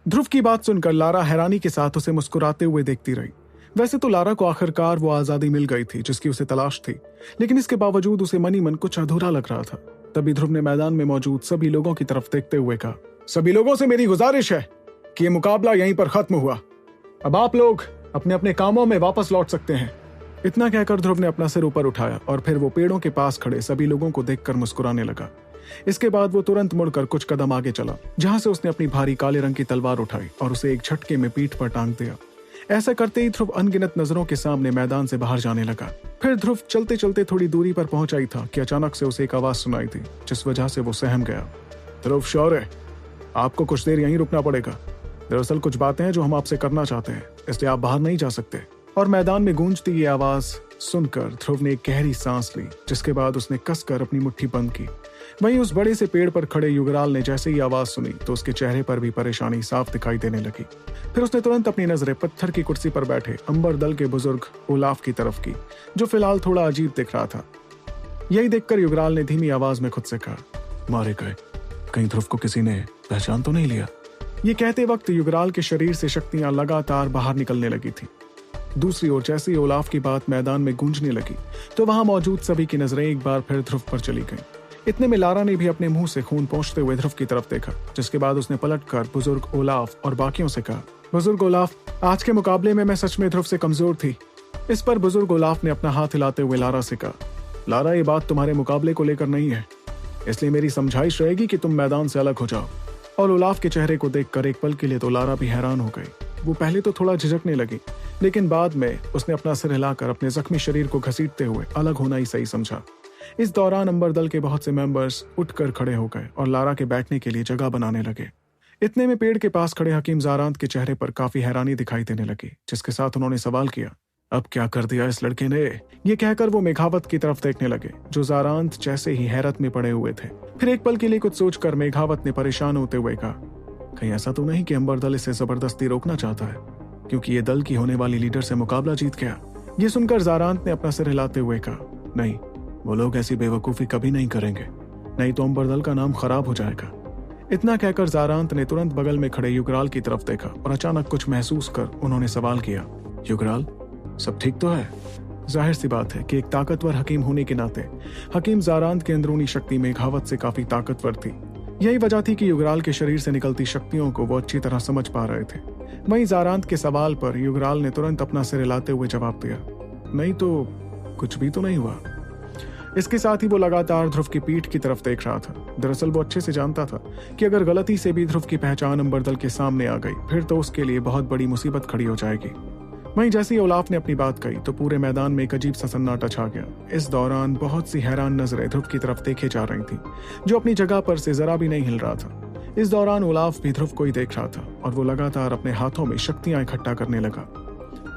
ध्रुव की बात सुनकर लारा हैरानी के साथ उसे मुस्कुराते हुए देखती रही। वैसे तो लारा को आखिरकार वो आजादी मिल गई थी जिसकी उसे तलाश थी, लेकिन इसके बावजूद उसे मनी मन कुछ अधूरा लग रहा था। तभी ध्रुव ने मैदान में मौजूद सभी लोगों की तरफ देखते हुए कहा, सभी लोगों से मेरी गुजारिश है कि ये मुकाबला यहीं पर खत्म हुआ। अब आप लोग अपने अपने कामों में वापस लौट सकते हैं। इतना कहकर ध्रुव ने अपना सिर ऊपर उठाया और फिर वो पेड़ों के पास खड़े सभी लोगों को देखकर मुस्कुराने लगा। इसके बाद वो तुरंत मुड़कर कुछ कदम आगे चला, जहां से उसने अपनी भारी काले रंग की तलवार उठाई और उसे एक झटके में पीठ पर टांग दिया। ऐसा करते ही ध्रुव अनगिनत नजरों के सामने मैदान से बाहर जाने लगा। फिर ध्रुव चलते चलते थोड़ी दूरी पर पहुंचा ही था कि अचानक से उसे एक आवाज सुनाई थी, जिस वजह से वो सहम गया। ध्रुव शौर्य, आपको कुछ देर यहीं रुकना पड़ेगा। दरअसल कुछ बातें हैं जो हम आपसे करना चाहते हैं, इसलिए आप बाहर नहीं जा सकते। और मैदान में गूंजती ये आवाज सुनकर ध्रुव ने एक गहरी सांस ली, जिसके बाद उसने कसकर अपनी मुट्ठी बंद की। वहीं उस बड़े से पेड़ पर खड़े युगराल ने जैसे ही आवाज सुनी तो उसके चेहरे पर भी परेशानी साफ दिखाई देने लगी। फिर उसने तुरंत अपनी नजरें पत्थर की कुर्सी पर बैठे अंबर दल के बुजुर्ग ओलाफ की तरफ की, जो फिलहाल थोड़ा अजीब दिख रहा था। यही देखकर युगराल ने धीमी आवाज में खुद से कहा, मारे गए, कहीं ध्रुव को किसी ने पहचान तो नहीं लिया। ये कहते वक्त युगराल के शरीर से शक्तियां लगातार बाहर निकलने लगी थी। दूसरी ओर जैसे ही ओलाफ की बात मैदान में गूंजने लगी तो वहां मौजूद सभी की नजरें एक बार फिर ध्रुव पर चली गईं। इतने में लारा ने भी अपने मुंह से खून पोंछते हुए ध्रुव की तरफ देखा, जिसके बाद उसने पलटकर बुजुर्ग ओलाफ और बाकियों से कहा, बुजुर्ग ओलाफ, आज के मुकाबले में मैं सच में ध्रुव से कमजोर थी। इस पर बुजुर्ग ओलाफ ने अपना हाथ हिलाते हुए लारा से कहा, लारा, ये बात तुम्हारे मुकाबले को लेकर नहीं है, इसलिए मेरी समझाइश रहेगी कि तुम मैदान से अलग हो जाओ। और ओलाफ के चेहरे को देखकर एक पल के लिए तो लारा भी हैरान हो गई। वो पहले तो थोड़ा झिझकने लगी, लेकिन बाद में उसने अपना सिर हिलाकर अपने जख्मी शरीर को घसीटते हुए अलग होना ही सही समझा। इस दौरान अंबर दल के बहुत से मेंबर्स उठकर खड़े हो गए और लारा के बैठने के लिए जगह बनाने लगे। इतने में पेड़ के पास खड़े हकीम जारांत के चेहरे पर काफी हैरानी दिखाई देने लगी, जिसके साथ उन्होंने सवाल किया, अब क्या कर दिया इस लड़के ने। ये कहकर वो मेघावत की तरफ देखने लगे, जो जारांत जैसे ही हैरत में पड़े हुए थे। फिर एक पल के लिए कुछ सोचकर मेघावत ने परेशान होते हुए कहा, कहीं ऐसा तो नहीं कि अंबर दल इसे जबरदस्ती रोकना चाहता है, क्योंकि ये दल की होने वाली लीडर से मुकाबला जीत गया। ये सुनकर जारांत ने अपना सिर हिलाते हुए कहा, नहीं, वो लोग ऐसी बेवकूफी कभी नहीं करेंगे, नहीं तो अंबर दल का नाम खराब हो जाएगा। इतना कहकर जारांत ने तुरंत बगल में खड़े युगराल की तरफ देखा और अचानक कुछ महसूस कर उन्होंने सवाल किया, युगराल, सब ठीक तो है। जाहिर सी बात है कि एक ताकतवर हकीम होने के नाते हकीम जारांत की अंदरूनी शक्ति मेघावत से काफी ताकतवर थी। यही वजह थी कि युगराल के शरीर से निकलती शक्तियों को वो अच्छी तरह समझ पा रहे थे। वहीं जारांत के सवाल पर युगराल ने तुरंत अपना सिर हिलाते हुए जवाब दिया, नहीं तो कुछ भी तो नहीं हुआ। इसके साथ ही वो लगातार ध्रुव की पीठ की तरफ देख रहा था। दरअसल वो अच्छे से जानता था कि अगर गलती से भी ध्रुव की पहचान अंबर दल के सामने आ गई फिर तो उसके लिए बहुत बड़ी मुसीबत खड़ी हो जाएगी। वहीं जैसे ही ओलाफ ने अपनी बात कही तो पूरे मैदान में एक अजीब सा सन्नाटा छा गया। इस दौरान बहुत सी हैरान नजरें ध्रुव की तरफ देखे जा रही थी, जो अपनी जगह पर से जरा भी नहीं हिल रहा था। इस दौरान ओलाफ भी ध्रुव को ही देख रहा था और वो लगातार अपने हाथों में शक्तियां इकट्ठा करने लगा।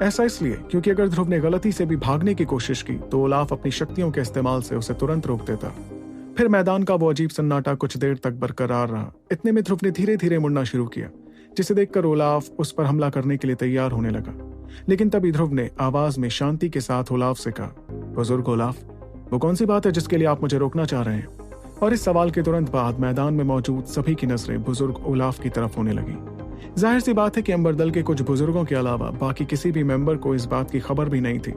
ऐसा इसलिए क्योंकि अगर ध्रुव ने गलती से भी भागने की कोशिश की तो ओलाफ अपनी शक्तियों के इस्तेमाल से उसे तुरंत रोक देता। फिर मैदान का वो अजीब सन्नाटा कुछ देर तक बरकरार रहा। इतने में ध्रुव ने धीरे धीरे मुड़ना शुरू किया, जिसे देखकर ओलाफ उस पर हमला करने के लिए तैयार होने लगा। लेकिन तभी ध्रुव ने आवाज में शांति के साथ ओलाफ से कहा, बुजुर्ग ओलाफ, वो कौन सी बात है जिसके लिए आप मुझे रोकना चाह रहे हैं। और इस सवाल के तुरंत बाद मैदान में मौजूद सभी की नजरें बुजुर्ग ओलाफ की तरफ होने लगी। जाहिर सी बात है कि अंबर दल के कुछ बुजुर्गों के अलावा बाकी किसी भी मेंबर को इस बात की खबर भी नहीं थी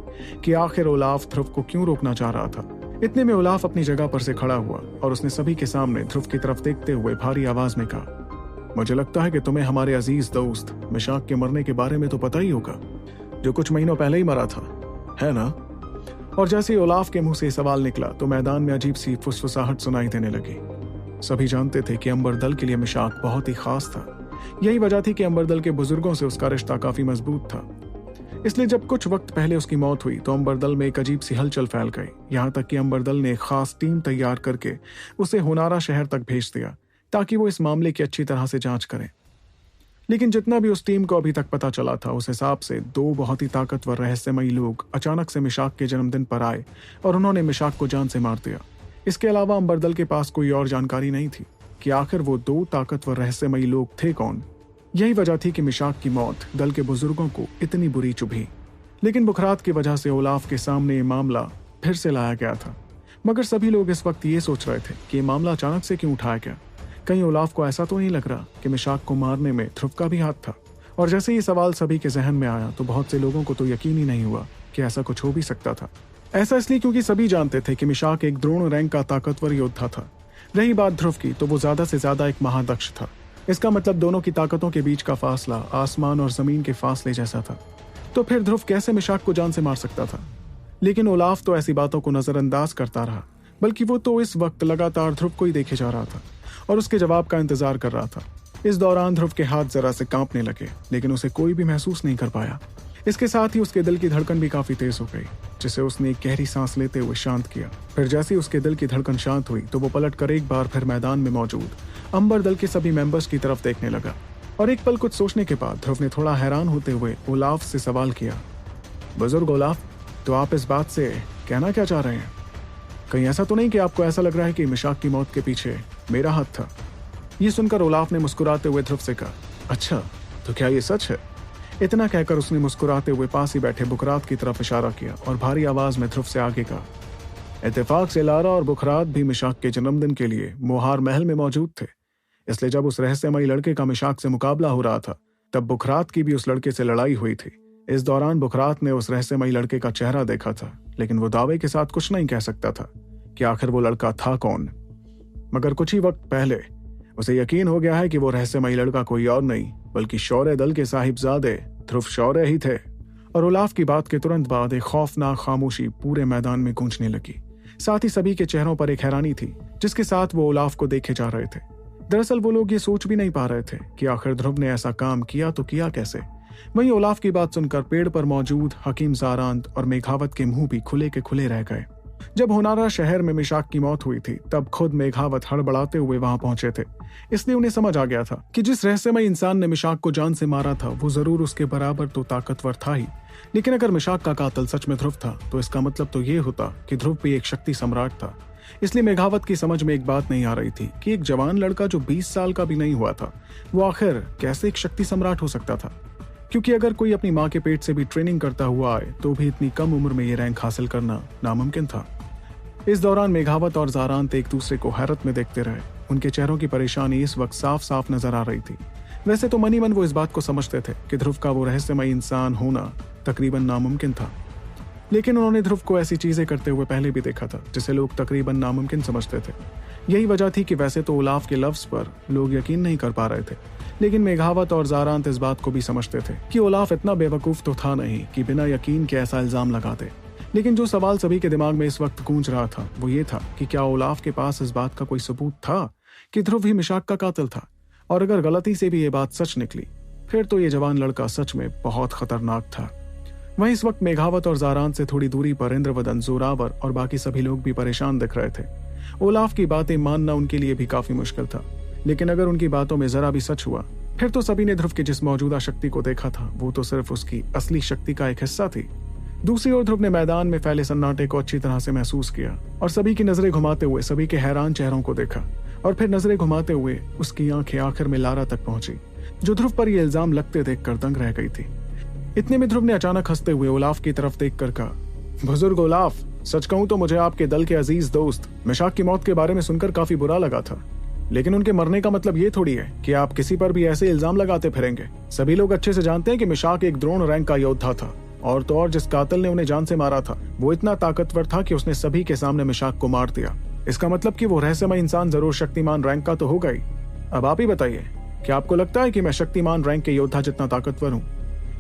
कि आखिर ओलाफ ध्रुव को क्यों रोकना चाह रहा था। इतने में ओलाफ अपनी जगह पर से खड़ा हुआ और उसने सभी के सामने ध्रुव की तरफ देखते हुए भारी आवाज में कहा, मुझे लगता है कि तुम्हें हमारे अजीज दोस्त मिशाक के मरने के बारे में तो पता ही होगा, जो कुछ महीनों पहले ही मरा था, है ना। और जैसे ही ओलाफ के मुंह से सवाल निकला तो मैदान में अजीब सी फुसफुसाहट सुनाई देने लगी। सभी जानते थे कि अंबर दल के लिए मिशाक बहुत ही खास था। यही वजह थी कि अंबर दल के बुजुर्गों से उसका रिश्ता काफी मजबूत था। इसलिए जब कुछ वक्त पहले उसकी मौत हुई तो अंबर दल में एक अजीब सी हलचल फैल गई। यहाँ तक कि अंबर दल ने एक खास टीम तैयार करके उसे होनारा शहर तक भेज दिया ताकि वो इस मामले की अच्छी तरह से जांच करें। लेकिन जितना भी उस टीम को अभी तक पता चला था, उस हिसाब से दो बहुत ही ताकतवर रहस्यमयी लोग अचानक से मिशाक के जन्मदिन पर आए और उन्होंने मिशाक को जान से मार दिया। इसके अलावा अंबर दल के पास कोई और जानकारी नहीं थी कि आखिर वो दो ताकतवर रहस्यमयी लोग थे कौन। यही वजह थी कि मिशाक की मौत दल के बुजुर्गों को इतनी बुरी चुभी। लेकिन बुखरात की वजह से ओलाफ के सामने ये मामला फिर से लाया गया था। मगर सभी लोग इस वक्त ये सोच रहे थे कि ये मामला अचानक से क्यों उठाया गया। कहीं ओलाफ को ऐसा तो नहीं लग रहा कि मिशाक को मारने में ध्रुव का भी हाथ था? और जैसे ये सवाल सभी के जहन में आया तो बहुत से लोगों को तो यकीन ही नहीं हुआ कि ऐसा कुछ हो भी सकता था। ऐसा इसलिए क्योंकि सभी जानते थे कि मिशाक एक द्रोण रैंक का ताकतवर योद्धा था। रही बात ध्रुव की, तो वो ज्यादा से ज्यादा एक महादक्ष था। इसका मतलब दोनों की ताकतों के बीच का फासला आसमान और जमीन के फासले जैसा था। तो फिर ध्रुव कैसे मिशाक को जान से मार सकता था? लेकिन ओलाफ तो ऐसी बातों को नजरअंदाज करता रहा, बल्कि वो तो इस वक्त लगातार ध्रुव को ही देखे जा रहा था और उसके जवाब का इंतजार कर रहा था। इस दौरान ध्रुव के हाथ जरा से कांपने लगे, लेकिन उसे कोई भी महसूस नहीं कर पाया। इसके साथ ही उसके दिल की धड़कन भी काफी तेज हो गई, जिसे उसने एक गहरी सांस लेते हुए शांत किया। फिर जैसे ही उसके दिल की धड़कन शांत हुई तो वो पलट कर एक बार फिर मैदान में मौजूद अंबर दल के सभी मेंबर्स की तरफ देखने लगा। और एक पल कुछ सोचने के बाद ध्रुव ने थोड़ा हैरान होते हुए ओलाफ से सवाल किया, बुजुर्ग ओलाफ, तो आप इस बात से कहना क्या चाह रहे हैं? कहीं ऐसा तो नहीं कि आपको ऐसा लग रहा है कि मिशाक की मौत के पीछे मेरा हाथ था? ये सुनकर ओलाफ ने मुस्कुराते हुए ध्रुव से कहा, अच्छा, तो क्या ये सच है? इतना कहकर उसने मुस्कुराते हुए पास ही बैठे बुकरात की तरफ इशारा किया और भारी आवाज में ध्रुव से आगे कहा, इत्तेफाक से लारा और बुकरात भी मिशाक के जन्मदिन के लिए मोहार महल में मौजूद थे। इसलिए जब उस रहस्यमयी लड़के का मिशाक से मुकाबला हो रहा था, तब बुकरात की भी उस लड़के से लड़ाई हुई थी। इस दौरान बुकरात ने उस रहस्यमयी लड़के का चेहरा देखा था, लेकिन वो दावे के साथ कुछ नहीं कह सकता था कि आखिर वो लड़का था कौन। मगर कुछ ही वक्त पहले उसे यकीन हो गया है कि वो रहस्यमयी लड़का कोई और नहीं बल्कि शौर्य दल के साहिबजादे ध्रुव शौर्य ही थे। और ओलाफ की बात के तुरंत बाद एक खौफनाक खामोशी पूरे मैदान में गूंजने लगी। साथ ही सभी के चेहरों पर एक हैरानी थी, जिसके साथ वो ओलाफ को देखे जा रहे थे। दरअसल वो लोग ये सोच भी नहीं पा रहे थे कि आखिर ध्रुव ने ऐसा काम किया तो किया कैसे। वहीं ओलाफ की बात सुनकर पेड़ पर मौजूद हकीम जारांत और मेघावत के मुंह भी खुले के खुले रह गए। जब होनारा शहर में मिशाक की मौत हुई थी, तब खुद मेघावत हड़बड़ाते हुए वहां पहुंचे थे। इसलिए उन्हें समझ आ गया था कि जिस रहस्यमय इंसान ने मिशाक को जान से मारा था, वो जरूर उसके बराबर तो ताकतवर था ही। लेकिन अगर मिशाक का कातिल सच में ध्रुव था, तो इसका मतलब तो ये होता कि ध्रुव भी एक शक्ति सम्राट था। इसलिए मेघावत की समझ में एक बात नहीं आ रही थी कि एक जवान लड़का जो 20 साल का भी नहीं हुआ था, वो आखिर कैसे एक शक्ति सम्राट हो सकता था। क्योंकि अगर कोई अपनी माँ के पेट से भी ट्रेनिंग करता हुआ आए, तो भी इतनी कम उम्र में ये रैंक हासिल करना नामुमकिन था। इस दौरान मेघावत और जारांत एक दूसरे को हैरत में देखते रहे। उनके चेहरों की परेशानी इस वक्त साफ साफ नजर आ रही थी। वैसे तो मनी मन वो इस बात को समझते थे कि ध्रुव का वो रहस्यमय इंसान होना तकरीबन नामुमकिन था, लेकिन उन्होंने ध्रुव को ऐसी चीजें करते हुए पहले भी देखा था जिसे लोग तकरीबन नामुमकिन समझते थे। यही वजह थी कि वैसे तो ओलाफ के लफ्ज पर लोग यकीन नहीं कर पा रहे थे, लेकिन मेघावत और जारांत इस बात को भी समझते थे कि ओलाफ इतना बेवकूफ तो था नहीं कि बिना यकीन के ऐसा इल्जाम लगा दे। लेकिन जो सवाल सभी के दिमाग में इस वक्त गूंज रहा था, वो ये था कि क्या ओलाफ के पास इस बात का कोई सबूत था कि ध्रुव ही मिशाक का कातिल था? और अगर गलती से भी ये बात सच निकली, फिर तो ये जवान लड़का सच में बहुत खतरनाक था। वहीं इस वक्त मेघावत और जारांत से थोड़ी दूरी पर इंद्रवदन, जोरावर और बाकी सभी लोग भी परेशान दिख रहे थे। ओलाफ की बातें मानना उनके लिए भी काफी मुश्किल था, लेकिन अगर उनकी बातों में जरा भी सच हुआ, फिर तो सभी ने ध्रुव की जिस मौजूदा शक्ति को देखा था, वो तो सिर्फ उसकी असली शक्ति का एक हिस्सा थी। दूसरी ओर ध्रुव ने मैदान में फैले सन्नाटे को अच्छी तरह से महसूस किया और सभी की नजरें घुमाते हुए सभी के हैरान चेहरों को देखा। और फिर नजरें घुमाते हुए उसकी आंखें आखिर में लारा तक पहुंची, जो ध्रुव पर यह इल्जाम लगते देखकर दंग रह गई थी। इतने में ध्रुव ने अचानक हंसते हुए ओलाफ की तरफ देखकर कहा, बुजुर्ग ओलाफ, सच कहूं तो मुझे आपके दल के अजीज दोस्त मिशाक की मौत के बारे में सुनकर काफी बुरा लगा था, लेकिन उनके मरने का मतलब ये थोड़ी है कि आप किसी पर भी ऐसे इल्जाम लगाते फिरेंगे। सभी लोग अच्छे से जानते हैं कि मिशाक एक द्रोण रैंक का योद्धा था, और तो और जिस कातिल ने उन्हें जान से मारा था, वो इतना ताकतवर था कि उसने सभी के सामने मिशाक को मार दिया। इसका मतलब कि वो रहस्यमय इंसान जरूर शक्तिमान रैंक का तो होगा ही। अब आप ही बताइए, क्या आपको लगता है कि मैं शक्तिमान रैंक के योद्धा जितना ताकतवर हूँ?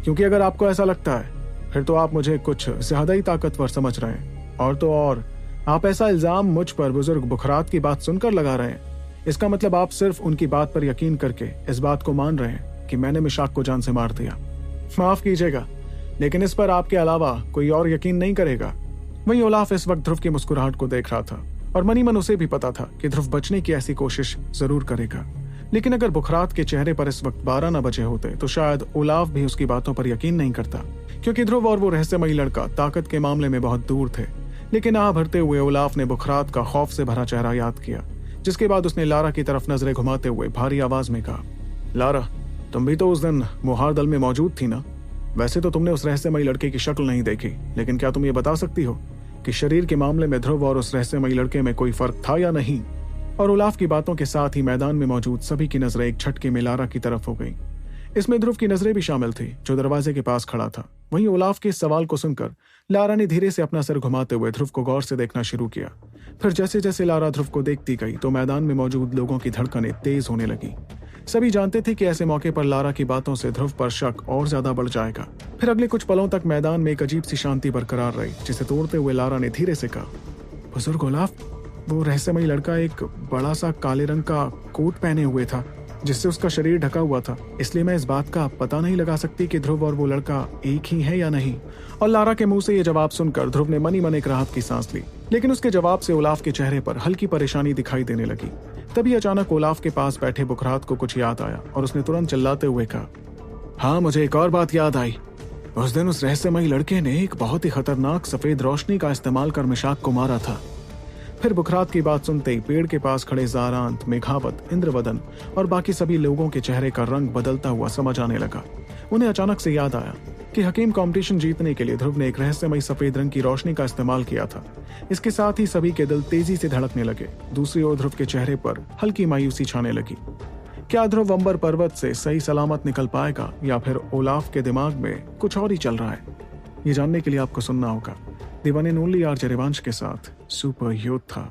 क्योंकि अगर आपको ऐसा लगता है, फिर तो आप मुझे कुछ ज्यादा ही ताकतवर समझ रहे हैं। और तो और आप ऐसा इल्जाम मुझ पर बुजुर्ग बुखरात की बात सुनकर लगा रहे हैं। इसका मतलब आप सिर्फ उनकी बात पर यकीन करके इस बात को मान रहे हैं कि मैंने मिशाक को जान से मार दिया। माफ कीजिएगा, लेकिन इस पर आपके अलावा कोई और यकीन नहीं करेगा। वहीं ओलाफ इस वक्त ध्रुव की मुस्कुराहट को देख रहा था और मनी मन उसे भी पता था कि ध्रुव बचने की ऐसी कोशिश जरूर करेगा। लेकिन अगर बुखरात के चेहरे पर इस वक्त 12 न बजे होते, तो शायद ओलाफ भी उसकी बातों पर यकीन नहीं करता, क्योंकि ध्रुव और वो रहस्यमयी लड़का ताकत के मामले में बहुत दूर थे। लेकिन आह भरते हुए ओलाफ ने बुखरात का खौफ से भरा चेहरा याद किया, जिसके बाद उसने लारा की तरफ नजरें घुमाते हुए भारी आवाज में कहा, लारा, तुम भी तो उस दिन मोहार दल में मौजूद थी ना? वैसे तो तुमने उस रहस्यमयी लड़के की शक्ल नहीं देखी, लेकिन क्या तुम ये बता सकती हो कि शरीर के मामले में ध्रुव और उस रहस्यमयी लड़के में कोई फर्क था या नहीं? और ओलाफ की बातों के साथ ही मैदान में मौजूद सभी की नजरें एक झटके में लारा की तरफ हो गईं। इसमें ध्रुव की नजरें भी शामिल थी, जो दरवाजे के पास खड़ा था। वहीं ओलाफ के इस सवाल को सुनकर लारा ने धीरे से अपना सिर घुमाते हुए ध्रुव को गौर से देखना शुरू किया। फिर जैसे जैसे लारा ध्रुव को देखती गई तो मैदान में मौजूद लोगों की धड़कनें तेज होने लगी। सभी जानते थे कि ऐसे मौके पर लारा की बातों से ध्रुव पर शक और ज्यादा बढ़ जाएगा। फिर अगले कुछ पलों तक मैदान में एक अजीब सी शांति बरकरार रही, जिसे तोड़ते हुए लारा ने धीरे से कहा, बुजुर्ग ओलाफ, वो रहस्यमयी लड़का एक बड़ा सा काले रंग का कोट पहने हुए था जिससे उसका शरीर ढका हुआ था, इसलिए मैं इस बात का पता नहीं लगा सकती कि ध्रुव और वो लड़का एक ही है या नहीं। और लारा के मुंह से ये जवाब सुनकर ध्रुव ने मन ही मन एक राहत की सांस ली, लेकिन उसके जवाब से ओलाफ के चेहरे पर हल्की परेशानी दिखाई देने लगी। तभी अचानक ओलाफ के पास बैठे बुखरात को कुछ याद आया और उसने तुरंत चिल्लाते हुए कहा, हाँ, मुझे एक और बात याद आई। उस दिन उस रहस्यमयी लड़के ने एक बहुत ही खतरनाक सफेद रोशनी का इस्तेमाल कर मिशाक को मारा था। फिर बुखरात की बात सुनते ही पेड़ के पास खड़े जारांत, मेघावत, इंद्रवदन और बाकी सभी लोगों के चेहरे का रंग बदलता हुआ समझ आने लगा। उन्हें अचानक से याद आया कि हकीम कंपटीशन जीतने के लिए ध्रुव ने एक रहस्यमयी सफेद रंग की रोशनी का इस्तेमाल किया था। इसके साथ ही सभी के दिल तेजी से धड़कने लगे। दूसरी ओर ध्रुव के चेहरे पर हल्की मायूसी छाने लगी। क्या ध्रुव अंबर पर्वत से सही सलामत निकल पाएगा या फिर ओलाफ के दिमाग में कुछ और ही चल रहा है? ये जानने के लिए आपको सुनना होगा the one and only RJ Rivansh के साथ सुपर योद्धा।